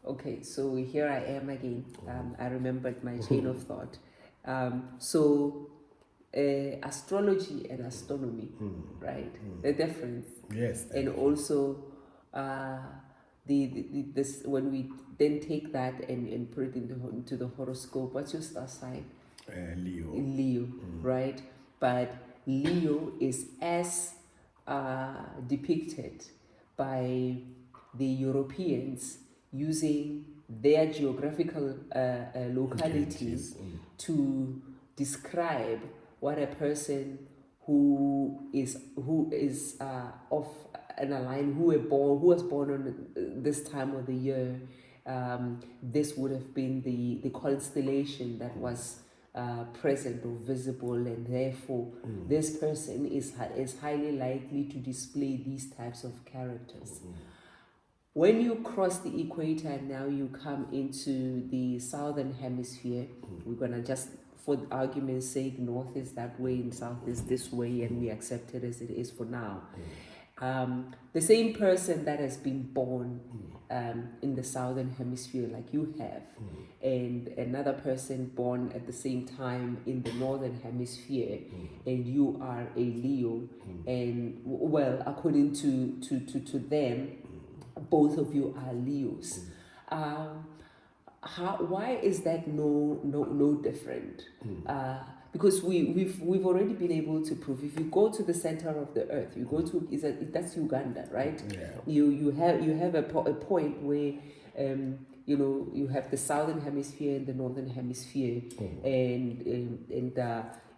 Okay, so here I am again. I remembered my chain of thought. So astrology and astronomy, right? The difference. Yes. And also this when we then take that and put it into the horoscope. What's your star sign? Leo. Leo, right? But Leo is as depicted by the Europeans using their geographical localities to describe what a person who is of an line, who was born on this time of the year. This would have been the constellation that was present or visible, and therefore this person is highly likely to display these types of characters. When you cross the equator and now you come into the southern hemisphere, we're gonna just, for argument's sake, north is that way and south is this way, and we accept it as it is for now. The same person that has been born in the southern hemisphere, like you have, and another person born at the same time in the northern hemisphere, and you are a Leo, and well, according to them, both of you are Leos. Why is that no different? Because we've already been able to prove, if you go to the center of the earth, you go to that's Uganda, right? Yeah. You have a point where you have the southern hemisphere and the northern hemisphere, and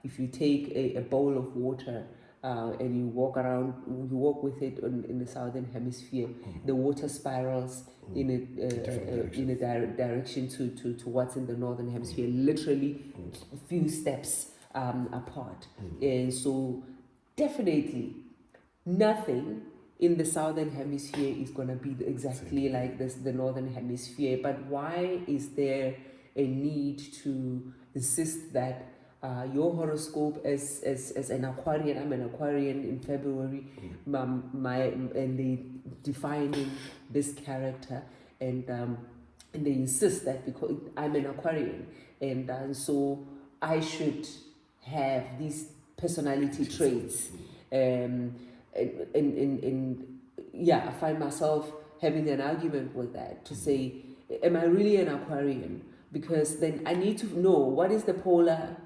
if you take a bowl of water and you walk with it in the southern hemisphere, the water spirals in a direction to what's in the northern hemisphere, literally a few steps apart. And so definitely nothing in the southern hemisphere is going to be exactly like the northern hemisphere. But why is there a need to insist that your horoscope as an Aquarian, I'm an Aquarian in February, and they defining this character, and they insist that because I'm an Aquarian, and so I should have these personality traits. And yeah, I find myself having an argument with that to say, am I really an Aquarian? Because then I need to know what is the polar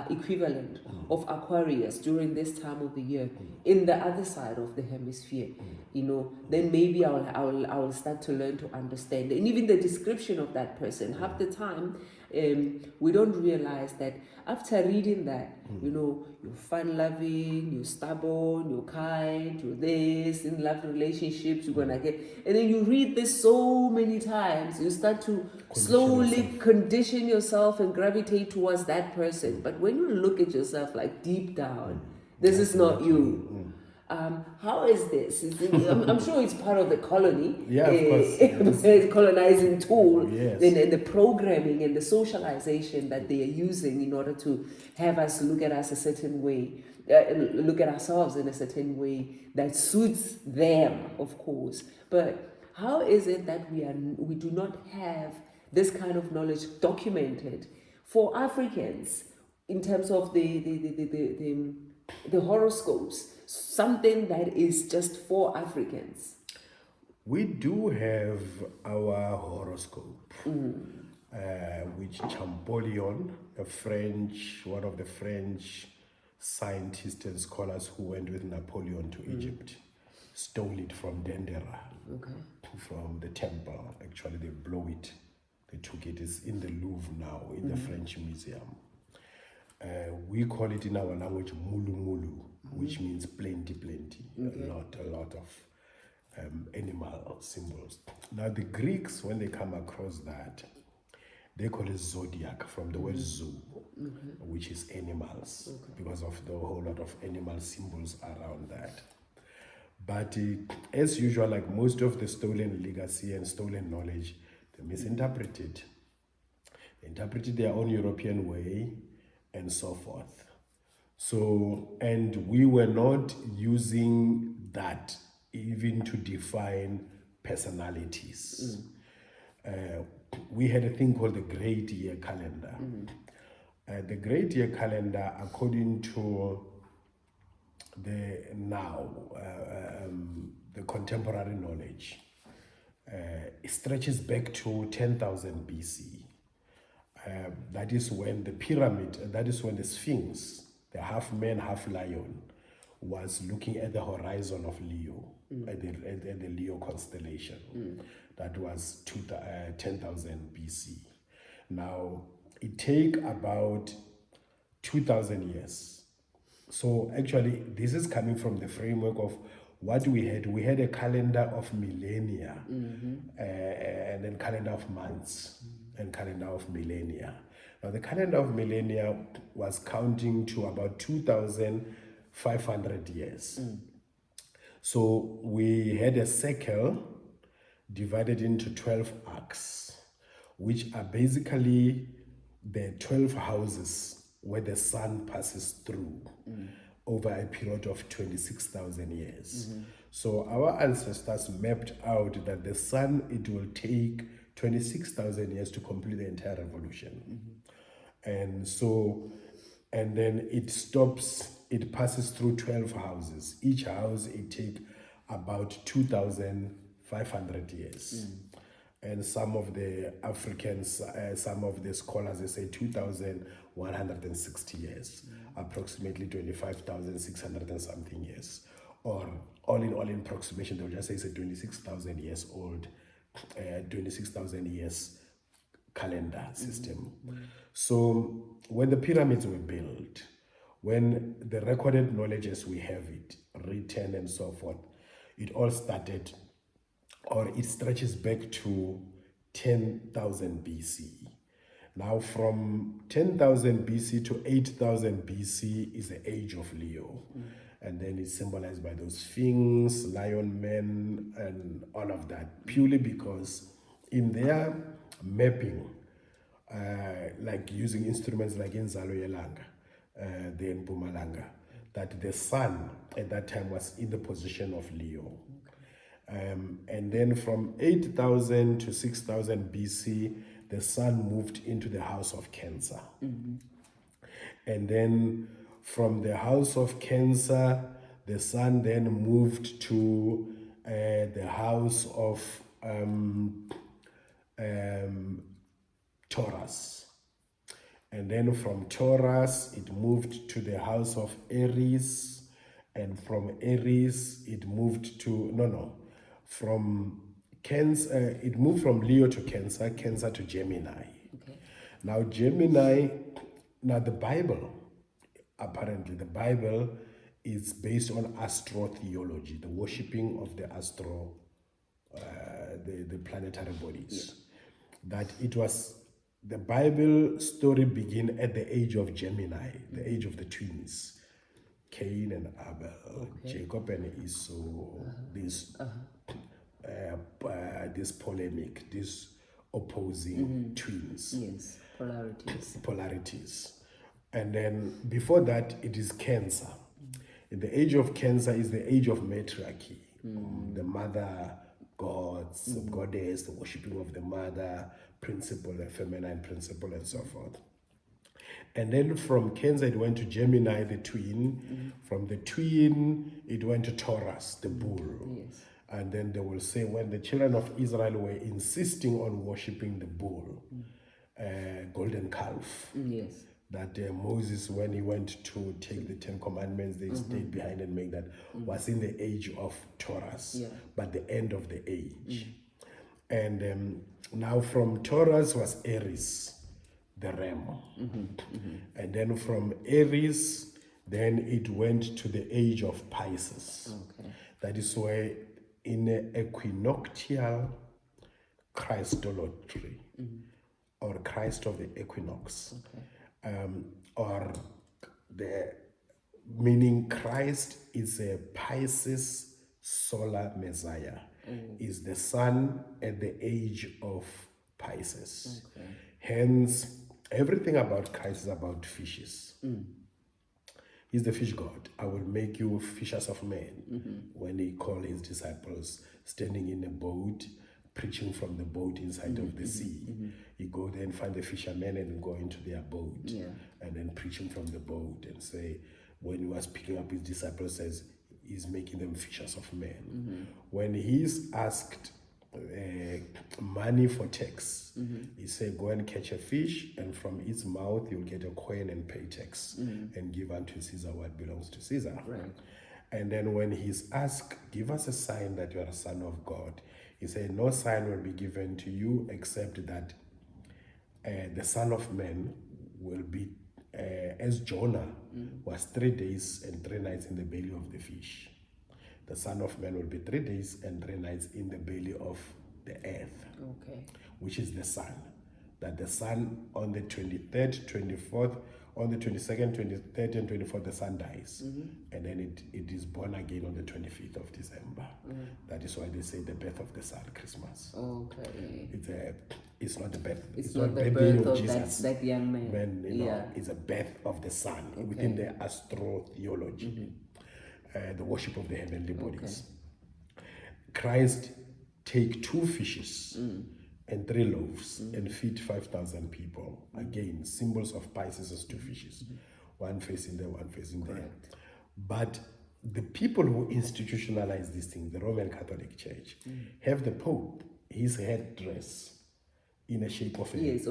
equivalent of Aquarius during this time of the year in the other side of the hemisphere. Then maybe I'll start to learn to understand, and even the description of that person. Half the time we don't realize that after reading that, you're fun-loving, you're stubborn, you're kind, you're this, in love relationships, you're gonna get, and then you read this so many times, you start to slowly condition yourself and gravitate towards that person. But when you look at yourself, like deep down, this is not you. How is this? I'm sure it's part of the colony. Yeah, of course. It's colonizing tool. Yes. And the programming and the socialization that they are using in order to have us look at us a certain way, look at ourselves in a certain way that suits them, of course. But how is it that we do not have this kind of knowledge documented for Africans in terms of the horoscopes, something that is just for Africans? We do have our horoscope, which Champollion, one of the French scientists and scholars who went with Napoleon to Egypt, stole it from Dendera, from the temple. Actually, they blow it. They took it. It's in the Louvre now, in the French Museum. We call it in our language mulu mulu, which means plenty. A lot of animal symbols. Now the Greeks, when they come across that, they call it Zodiac, from the word zoo, which is animals, because of the whole lot of animal symbols around that. But as usual, like most of the stolen legacy and stolen knowledge, they misinterpret it. They interpret it their own European way, and so forth. So, and we were not using that even to define personalities. we had a thing called the Great Year Calendar. The Great Year Calendar, according to the contemporary knowledge, it stretches back to 10,000 BC. That is when the pyramid, that is when the Sphinx, the half man, half lion, was looking at the horizon of Leo, at the Leo constellation. That was 10,000 BC. Now, it take about 2,000 years. So actually, this is coming from the framework of what we had. We had a calendar of millennia, and then calendar of months, and calendar of millennia. Now, the calendar of millennia was counting to about 2,500 years. So we had a circle divided into 12 arcs, which are basically the 12 houses where the sun passes through over a period of 26,000 years. So our ancestors mapped out that the sun, it will take 26,000 years to complete the entire revolution. And so, and then it stops, it passes through 12 houses. Each house, it takes about 2,500 years. And some of the Africans, some of the scholars, they say 2,160 years, approximately 25,600 and something years. Or all in approximation, they'll just say it's a 26,000 years old, 26,000 years calendar system. So when the pyramids were built, when the recorded knowledge as we have it, written and so forth, it all started, or it stretches back to 10,000 BC. Now from 10,000 BC to 8,000 BC is the age of Leo. And then it's symbolized by those Sphinx, lion men, and all of that, purely because in their mapping, like using instruments like in Zalo Yelanga, the Mpumalanga, that the sun at that time was in the position of Leo. And then from 8,000 to 6,000 BC, the sun moved into the house of Cancer. And then from the house of Cancer, the sun then moved to the house of Taurus. And then from Taurus, it moved to the house of Aries. And from Aries, it moved to, from Cancer, it moved from Leo to Cancer, Cancer to Gemini. Now Gemini, the Bible, apparently the Bible is based on astro-theology, the worshipping of the the planetary bodies. That it was, the Bible story begin at the age of Gemini, the age of the twins, Cain and Abel, Jacob and Esau, this polemic, this opposing twins. Yes, polarities. And then before that, it is Cancer. In the age of Cancer is the age of matriarchy, the mother gods, goddess, the worshipping of the mother, principle, the feminine principle, and so forth. And then from Cancer, it went to Gemini, the twin. From the twin, it went to Taurus, the bull. Yes. And then they will say when the children of Israel were insisting on worshipping the bull, golden calf, Yes. that Moses, when he went to take the 10 Commandments, they stayed behind and made that, was in the age of Taurus, but the end of the age. And now from Taurus was Aries, the ram. And then from Aries, then it went to the age of Pisces. That is why in equinoctial Christology, or Christ of the equinox, or the meaning Christ is a Pisces solar Messiah, is the sun at the age of Pisces. Hence, everything about Christ is about fishes. He's the fish god. I will make you fishers of men. When he called his disciples standing in a boat, preaching from the boat inside of the sea. You go there and find the fishermen and go into their boat, and then preaching from the boat and say, when he was picking up his disciples, says he's making them fishers of men. When he's asked money for tax, he said, go and catch a fish, and from its mouth you'll get a coin and pay tax, and give unto Caesar what belongs to Caesar. Right. And then when he's asked, give us a sign that you are a son of God, he said, no sign will be given to you except that the Son of Man will be as Jonah was 3 days and 3 nights in the belly of the fish. The Son of Man will be 3 days and 3 nights in the belly of the earth, which is the sun. That the sun on the 23rd, 24th, on the 22nd, 23rd, and 24th, the sun dies. And then it is born again on the 25th of December. That is why they say the birth of the sun, Christmas. It's not the birth. It's not the birth of Jesus. that young man. It's a birth of the sun within the Astro-theology, the worship of the heavenly bodies. Christ take 2 fishes and 3 loaves and feed 5,000 people. Again, symbols of Pisces as 2 fishes, one facing there, one facing there. But the people who institutionalize these things, the Roman Catholic Church, have the Pope, his headdress, in a shape of a fish.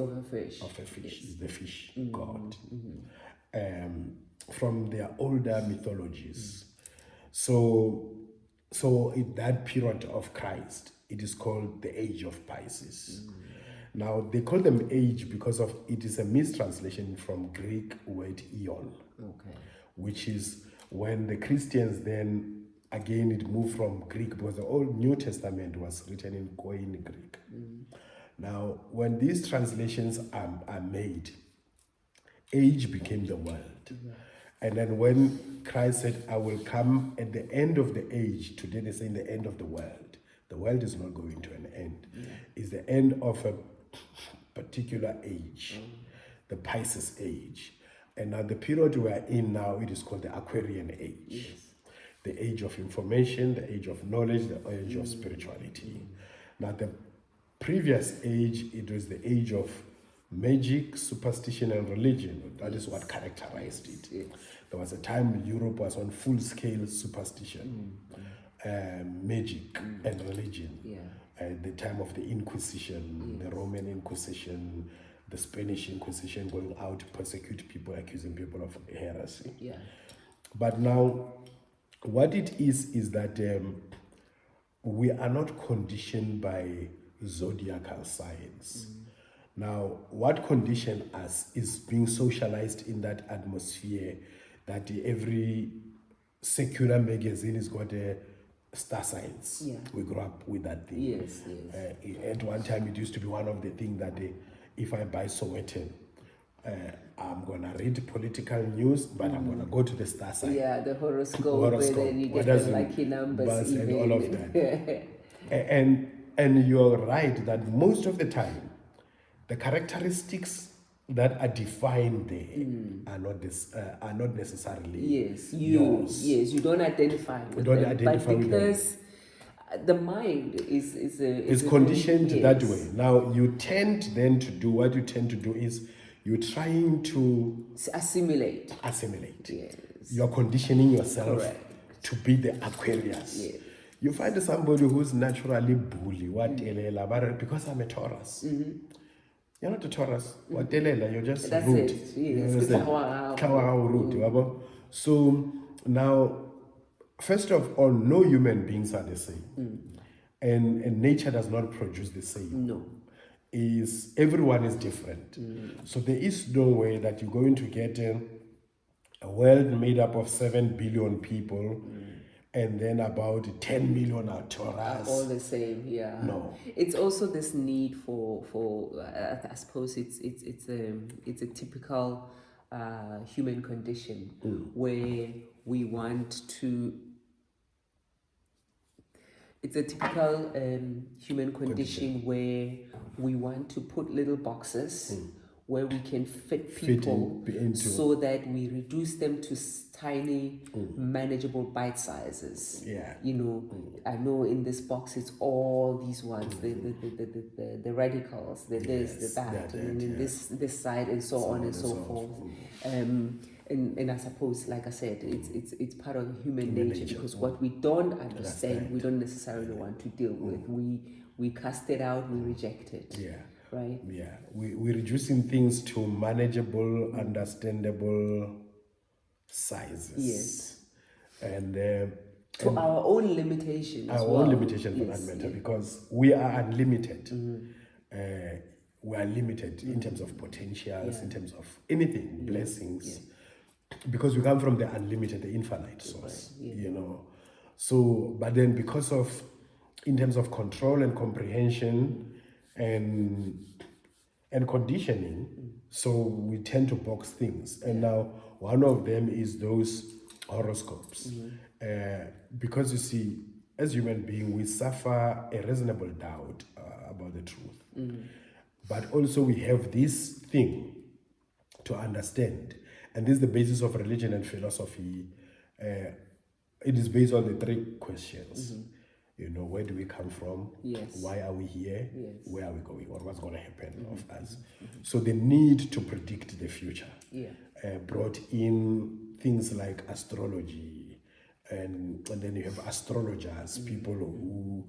Of a fish, is the fish god. From their older mythologies. So in that period of Christ, it is called the age of Pisces. Now, they call them age because of it is a mistranslation from Greek word eon, which is when the Christians then, again, it moved from Greek because the Old New Testament was written in Koine Greek. Now, when these translations are made, age became the world. And then when Christ said, I will come at the end of the age, today they say in the end of the world. The world is not going to an end. It's the end of a particular age, the Pisces age. And now the period we are in now, it is called the Aquarian age. The age of information, the age of knowledge, the age of spirituality. Now the previous age, it was the age of magic, superstition, and religion. That is what characterized it. There was a time Europe was on full-scale superstition, magic, and religion. At the time of the Inquisition, the Roman Inquisition, the Spanish Inquisition, going out to persecute people, accusing people of heresy. But now, what it is that we are not conditioned by zodiacal signs. Now, what conditioned us is being socialized in that atmosphere that every secular magazine has got a star signs. We grew up with that thing. At one time, it used to be one of the things that if I buy Sowetan, I'm going to read political news, but I'm going to go to the star sign. The horoscope, and then you get the lucky numbers and all of that. And you're right that most of the time, the characteristics that are defined there are not necessarily yours. You don't identify with them. But because the mind is conditioned that way. Now, you tend then to do, what you tend to do is you're trying to assimilate. You're conditioning yourself to be the Aquarius. You find somebody who's naturally bully, because I'm a Taurus. You're not a Taurus. You're just rude. Rude. So now, first of all, no human beings are the same. And nature does not produce the same. Everyone is different. So there is no way that you're going to get a world made up of 7 billion people and then about 10 million are Taurus. All the same, No. It's also this need for I suppose it's a typical human condition where we want to. It's a typical human condition where we want to put little boxes where we can fit people so that we reduce them to tiny, manageable bite sizes. Yeah. You know, I know in this box it's all these ones, the radicals, the this, the that, and then this side, and so on and so forth. And I suppose, like I said, it's part of human nature, because what we don't understand, we don't necessarily want to deal with. We cast it out, we reject it. Yeah. Right? Yeah. We're reducing things to manageable, understandable sizes. Yes. And to our own limitations. Our own limitation for that matter, because we are unlimited. We are limited in terms of potentials, in terms of anything, blessings, because we come from the unlimited, the infinite source, you know. So, but then because of, in terms of control and comprehension and conditioning, so we tend to box things. And now one of them is those horoscopes. Because you see, as human beings, we suffer a reasonable doubt about the truth. But also we have this thing to understand. And this is the basis of religion and philosophy. It is based on the three questions. You know, where do we come from? Yes. Why are we here? Yes. Where are we going? Or what's going to happen of us? So the need to predict the future brought in things like astrology, and then you have astrologers, people who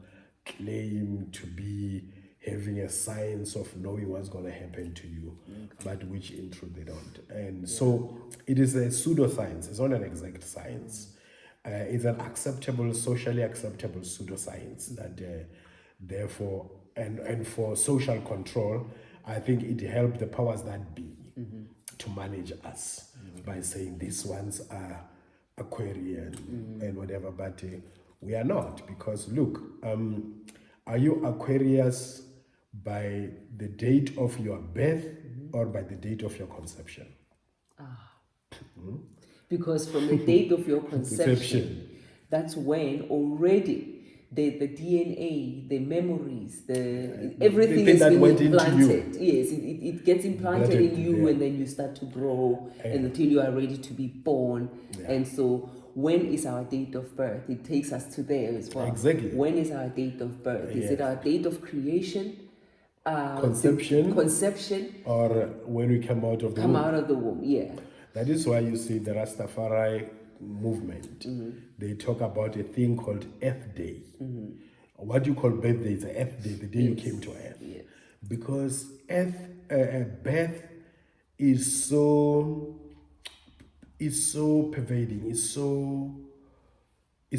claim to be having a science of knowing what's going to happen to you, but which in truth they don't. And so it is a pseudoscience. It's not an exact science. It's an acceptable, socially acceptable pseudoscience that therefore, and for social control, I think it helped the powers that be to manage us by saying these ones are Aquarian and whatever, but we are not, because look, are you Aquarius by the date of your birth or by the date of your conception? Because from the date of your conception, that's when already the DNA, the memories, everything has been implanted. Yes, it gets implanted in you, and then you start to grow until you are ready to be born. And so when is our date of birth? It takes us to there as well. Exactly. When is our date of birth? Is it our date of creation? Conception, or when we come out of the womb. Out of the womb, yeah. That is why you see the Rastafari movement. They talk about a thing called Earth Day. What you call birthday is Earth Day, the day you came to Earth. Yes. Because birth is so pervading, it's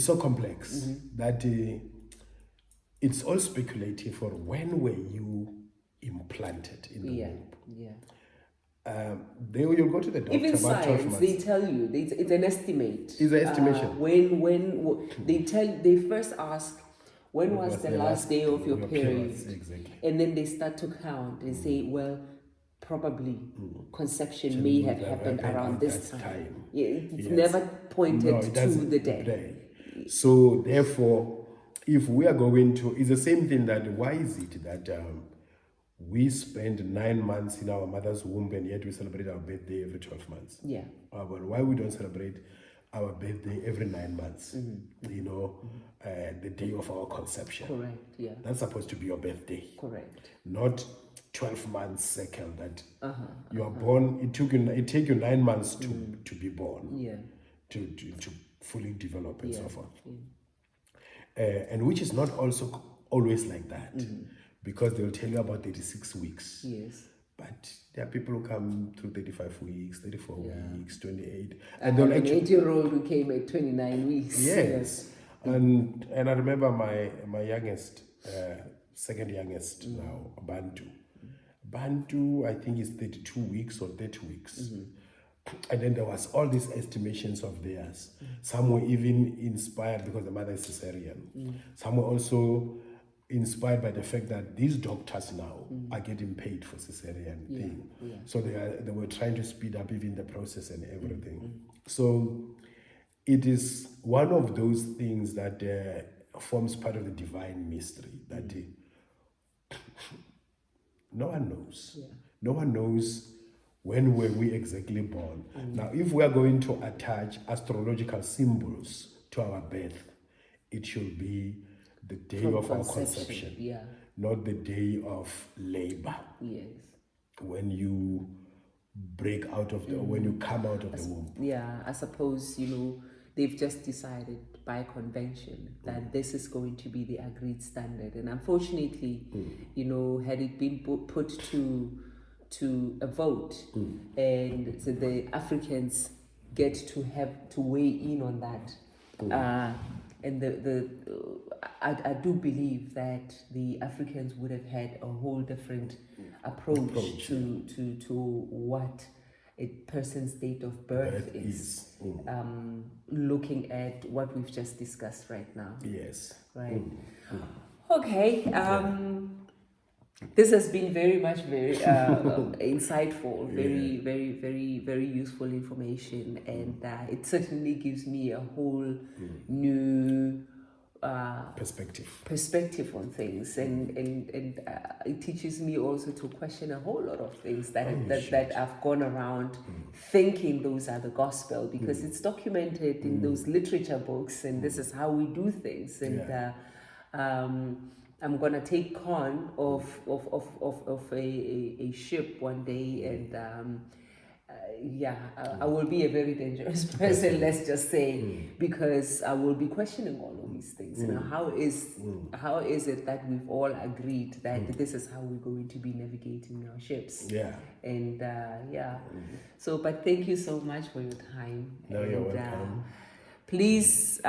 so complex that it's all speculative for when were you implanted in the womb. You'll go to the doctor. Even about 12 science, months. they tell you it's an estimate. It's an estimation. When they first ask, when was the last day of your period? Exactly. And then they start to count and say, well, probably conception may have happened around this time. Yeah, it's never pointed to the day. So therefore, if we are going to, it's the same thing that why is it that we spend 9 months in our mother's womb and yet we celebrate our birthday every 12 months? Yeah. Well, why we don't celebrate our birthday every 9 months? You know, the day of our conception. Correct. Yeah. That's supposed to be your birthday. Correct. Not 12 months cycle that you are born. It take you 9 months to be born. Yeah. To fully develop and so forth. And which is not also always like that, because they'll tell you about 36 weeks. Yes. But there are people who come through 35 weeks, 34 weeks, 28. And an 8-year-old who came at 29 weeks. Yes. And I remember my youngest, second youngest now, Bantu. Bantu, I think, is 32 weeks or 30 weeks. And then there was all these estimations of theirs. Some were even inspired because the mother is cesarean. Some were also inspired by the fact that these doctors now are getting paid for cesarean thing. So they were trying to speed up even the process and everything. So it is one of those things that forms part of the divine mystery that no one knows. No one knows When were we exactly born? Now, if we are going to attach astrological symbols to our birth, it should be the day From of our conception, conception, yeah. not the day of labor. Yes. When you break out of the, when you come out of the womb. Yeah, I suppose, they've just decided by convention that this is going to be the agreed standard. And unfortunately, had it been put to a vote, and so the Africans get to have to weigh in on that. And I do believe that the Africans would have had a whole different approach to what a person's date of birth is. Looking at what we've just discussed right now. Yes. Right. Okay. This has been very insightful, very useful information, and it certainly gives me a whole new perspective on things, and it teaches me also to question a whole lot of things that I've gone around thinking those are the gospel, because it's documented in those literature books, and this is how we do things, and I'm gonna take con of a ship one day, and I will be a very dangerous person, let's just say, because I will be questioning all of these things. How is it that we've all agreed that this is how we're going to be navigating our ships? Yeah. And so, but thank you so much for your time. No, you're welcome. Please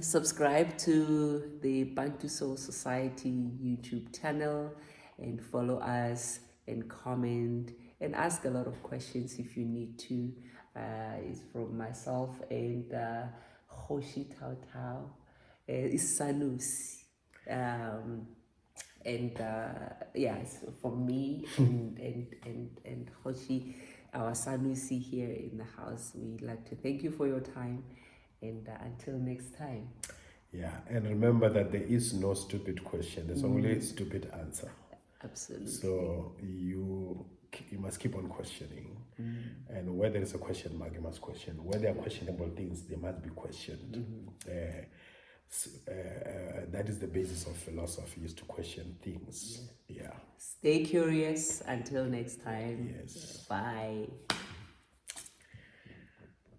subscribe to the Bantu Soul Society YouTube channel, and follow us, and comment, and ask a lot of questions if you need to. It's from myself and Hoshi Tao Tao, is Sanusi. It's from me and Hoshi, our Sanusi here in the house. We'd like to thank you for your time. And until next time. Yeah, and remember that there is no stupid question. There's only a stupid answer. Absolutely. So you must keep on questioning. And where there is a question mark, you must question. Where there are questionable things, they must be questioned. That is the basis of philosophy, is to question things. Yeah. Stay curious. Until next time. Yes. Bye.